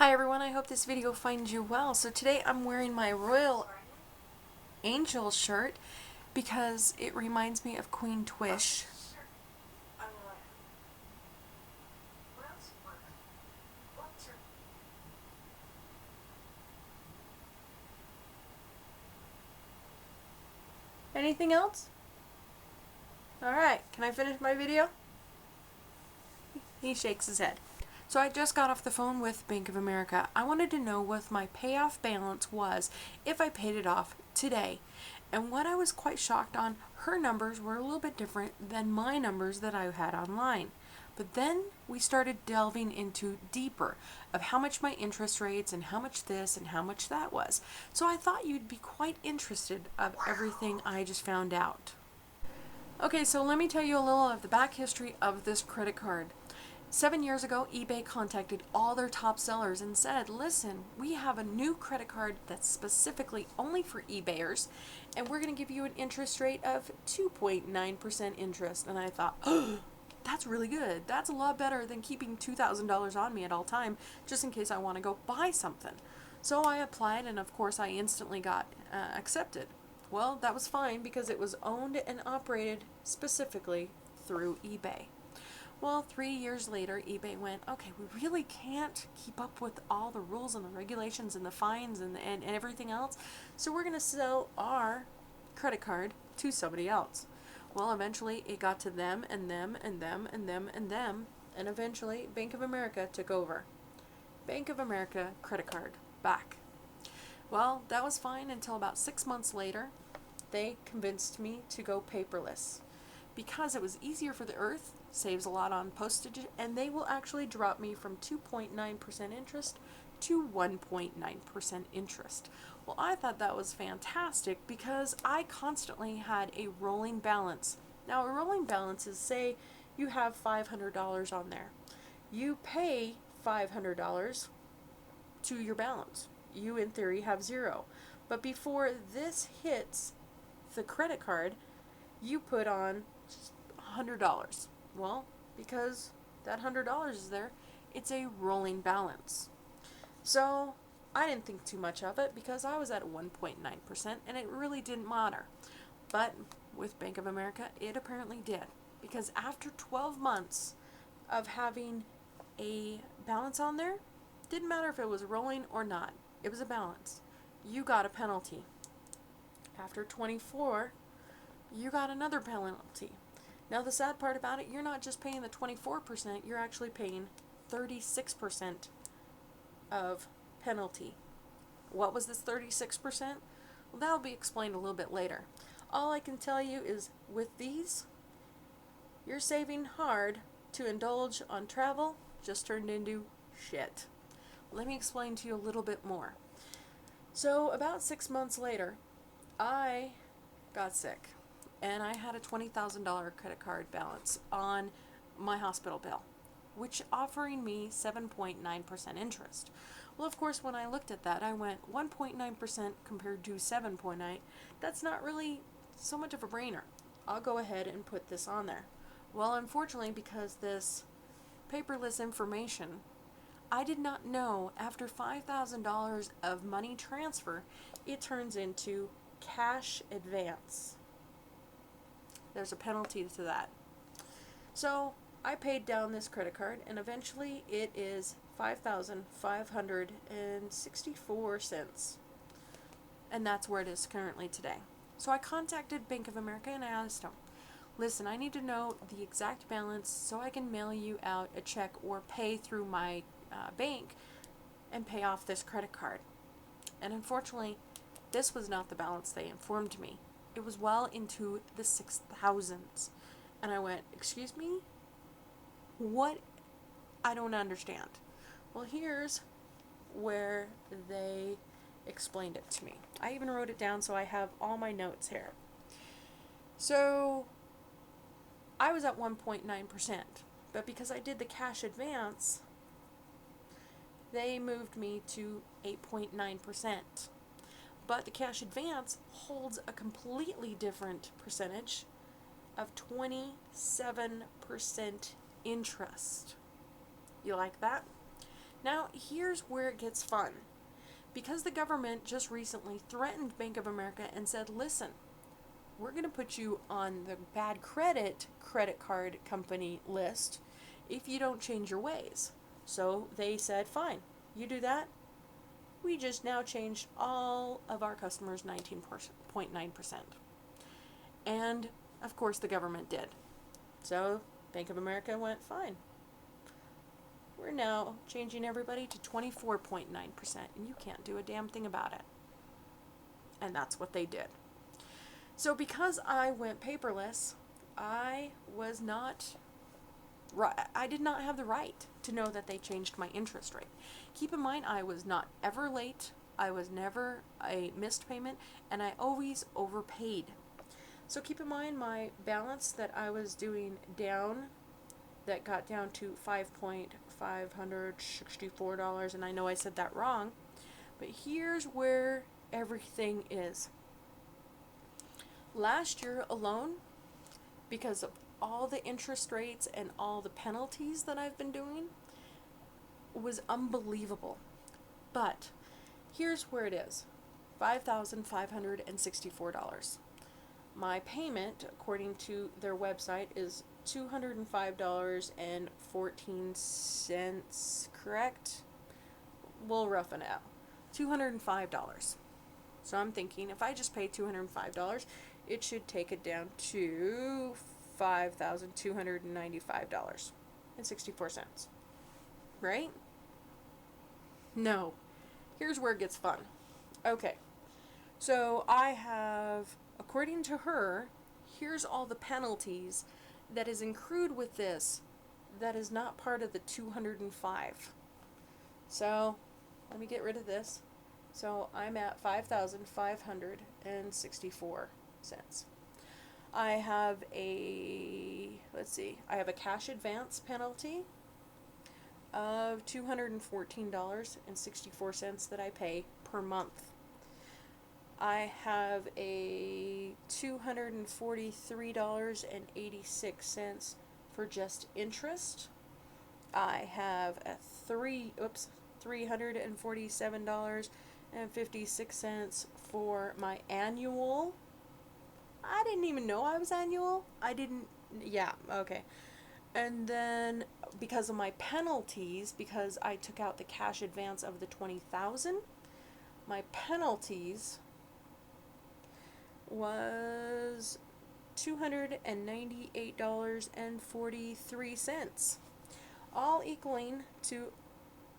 Hi everyone, I hope this video finds you well. So today I'm wearing my Royal Angel shirt because it reminds me of Queen Twish. Anything else? Alright, can I finish my video? He shakes his head. So I just got off the phone with Bank of America. I wanted to know what my payoff balance was if I paid it off today. And what I was quite shocked on, her numbers were a little bit different than my numbers that I had online. But then we started delving into deeper of how much my interest rates and how much this and how much that was. So I thought you'd be quite interested of everything I just found out. Okay, so let me tell you a little of the back history of this credit card. 7 years ago, eBay contacted all their top sellers and said, listen, we have a new credit card that's specifically only for eBayers, and we're going to give you an interest rate of 2.9% interest. And I thought, oh, that's really good. That's a lot better than keeping $2,000 on me at all time, just in case I want to go buy something. So I applied, and of course I instantly got accepted. Well, that was fine because it was owned and operated specifically through eBay. Well, 3 years later, eBay went, okay, we really can't keep up with all the rules and the regulations and the fines and everything else, so we're going to sell our credit card to somebody else. Well, eventually it got to them and them and them and them and them, and eventually Bank of America took over. Bank of America credit card back. Well, that was fine until about 6 months later, they convinced me to go paperless because it was easier for the earth, saves a lot on postage, and they will actually drop me from 2.9% interest to 1.9% interest. Well, I thought that was fantastic because I constantly had a rolling balance. Now, a rolling balance is, say you have $500 on there. You pay $500 to your balance. You, in theory, have zero. But before this hits the credit card, you put on $100. Well, because that $100 is there, it's a rolling balance. So I didn't think too much of it because I was at 1.9% and it really didn't matter. But with Bank of America, it apparently did. Because after 12 months of having a balance on there, didn't matter if it was rolling or not, it was a balance. You got a penalty. After 24, you got another penalty. Now the sad part about it, you're not just paying the 24%, you're actually paying 36% of penalty. What was this 36%? Well, that'll be explained a little bit later. All I can tell you is with these, you're saving hard to indulge on travel just turned into shit. Let me explain to you a little bit more. So about 6 months later, I got sick. And I had a $20,000 credit card balance on my hospital bill, which offering me 7.9% interest. Well, of course, when I looked at that, I went 1.9% compared to 7.9. That's not really so much of a brainer. I'll go ahead and put this on there. Well, unfortunately, because this paperless information, I did not know after $5,000 of money transfer, it turns into cash advance. There's a penalty to that. So I paid down this credit card and eventually it is $5,564. And that's where it is currently today. So I contacted Bank of America and I asked them, listen, I need to know the exact balance so I can mail you out a check or pay through my bank and pay off this credit card. And unfortunately, this was not the balance they informed me. It was well into the 6,000s. And I went, excuse me? What? I don't understand. Well, here's where they explained it to me. I even wrote it down so I have all my notes here. So I was at 1.9%, but because I did the cash advance, they moved me to 8.9%. But the cash advance holds a completely different percentage of 27% interest. You like that? Now, here's where it gets fun. Because the government just recently threatened Bank of America and said, listen, we're going to put you on the bad credit card company list if you don't change your ways. So they said, fine, you do that. We just now changed all of our customers 19.9%. And of course the government did. So Bank of America went, fine. We're now changing everybody to 24.9%, and you can't do a damn thing about it. And that's what they did. So because I went paperless, I did not have the right to know that they changed my interest rate. Keep in mind, I was not ever late, I was never a missed payment, and I always overpaid. So keep in mind my balance that I was doing down, that got down to $5,564, and I know I said that wrong, but here's where everything is. Last year alone, because of all the interest rates and all the penalties that I've been doing, was unbelievable. But here's where it is. $5,564. My payment, according to their website, is $205.14, correct? We'll rough it out. $205. So I'm thinking if I just pay $205, it should take it down to $5,295.64. Right? No. Here's where it gets fun. Okay. So I have, according to her, here's all the penalties that is accrued with this that is not part of the 205. So let me get rid of this. So I'm at 5,564 cents. I have a cash advance penalty of $214.64 that I pay per month. I have a $243.86 for just interest. I have a $347.56 for my annual. I didn't even know I was annual. Okay. And then because of my penalties, because I took out the cash advance of the $20,000, my penalties was $298.43, all equaling to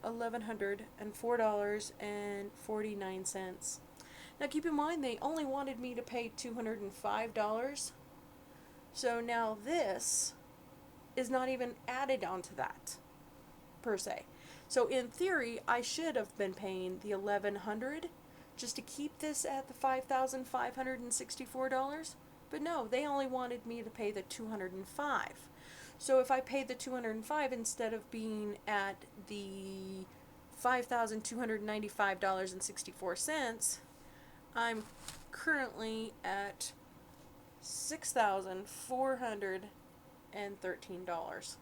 $1,104.49. Now keep in mind, they only wanted me to pay $205, so now this is not even added onto that, per se. So in theory, I should have been paying the $1,100 just to keep this at the $5,564, but no, they only wanted me to pay the $205. So if I paid the $205 instead of being at the $5,295.64, I'm currently at $6,413.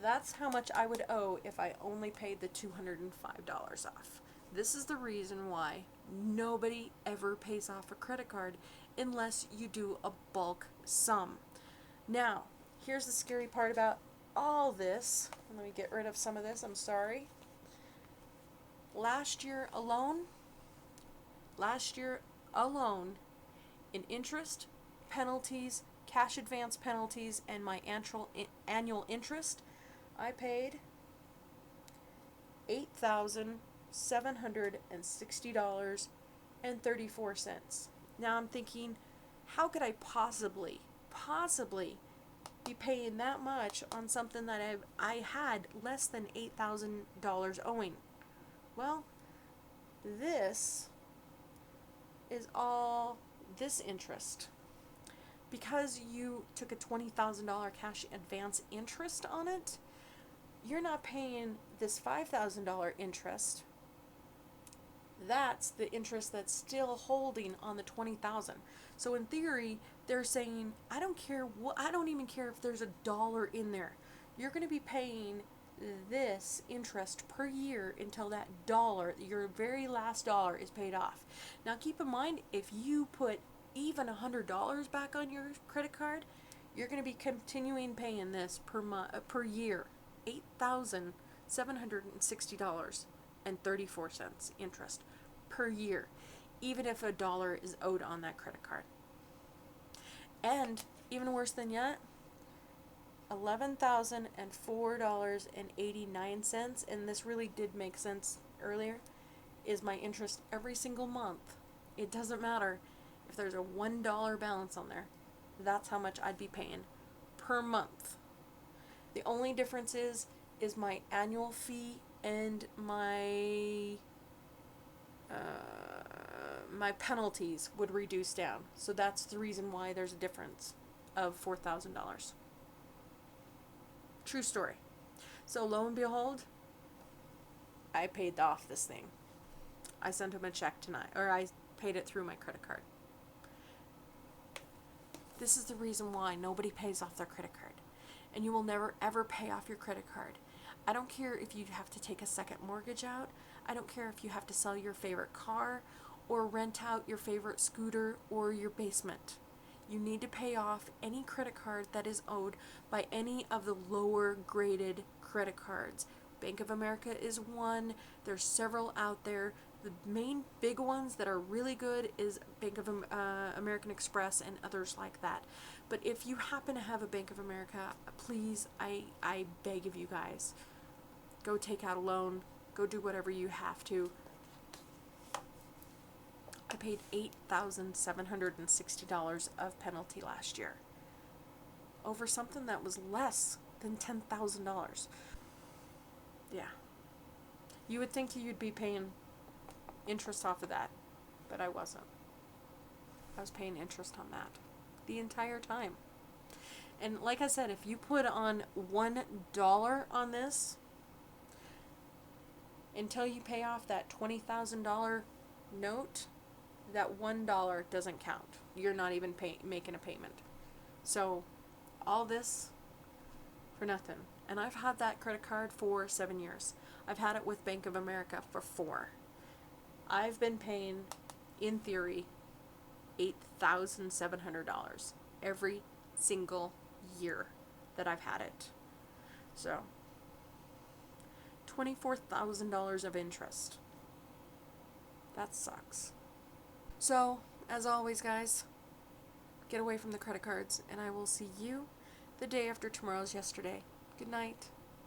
That's how much I would owe if I only paid the $205 off. This is the reason why nobody ever pays off a credit card unless you do a bulk sum. Now, here's the scary part about all this. Let me get rid of some of this, I'm sorry. Last year alone, in interest, penalties, cash advance penalties, and my annual interest, I paid $8,760.34. Now I'm thinking, how could I possibly be paying that much on something that I had less than $8,000 owing? Well, this is all this interest. Because you took a $20,000 cash advance interest on it, you're not paying this $5,000 interest. That's the interest that's still holding on the $20,000. So in theory, they're saying, I don't even care if there's $1 in there. you're going to be paying this interest per year until that dollar, your very last dollar, is paid off. Now keep in mind, if you put even $100 back on your credit card, you're going to be continuing paying this per year, $8,760.34 interest per year, even if a dollar is owed on that credit card. And even worse than yet, $11,004.89, and this really did make sense earlier, is my interest every single month. It doesn't matter if there's a $1 balance on there. That's how much I'd be paying per month. The only difference is my annual fee and my my penalties would reduce down. So that's the reason why there's a difference of $4,000. True story. So lo and behold, I paid off this thing. I sent him a check tonight, or I paid it through my credit card. This is the reason why nobody pays off their credit card. And you will never ever pay off your credit card. I don't care if you have to take a second mortgage out. I don't care if you have to sell your favorite car or rent out your favorite scooter or your basement. You need to pay off any credit card that is owed by any of the lower graded credit cards. Bank of America is one. There's several out there. The main big ones that are really good is Bank of American Express and others like that. But if you happen to have a Bank of America, please, I beg of you guys, go take out a loan. Go do whatever you have to. I paid $8,760 of penalty last year over something that was less than $10,000. Yeah. You would think you'd be paying interest off of that, but I wasn't. I was paying interest on that the entire time. And like I said, if you put on $1 on this, until you pay off that $20,000 note, that $1 doesn't count. You're not even making a payment. So all this for nothing. And I've had that credit card for 7 years. I've had it with Bank of America for 4. I've been paying, in theory, $8,700 every single year that I've had it. So $24,000 of interest. That sucks. So, as always, guys, get away from the credit cards, and I will see you the day after tomorrow's yesterday. Good night.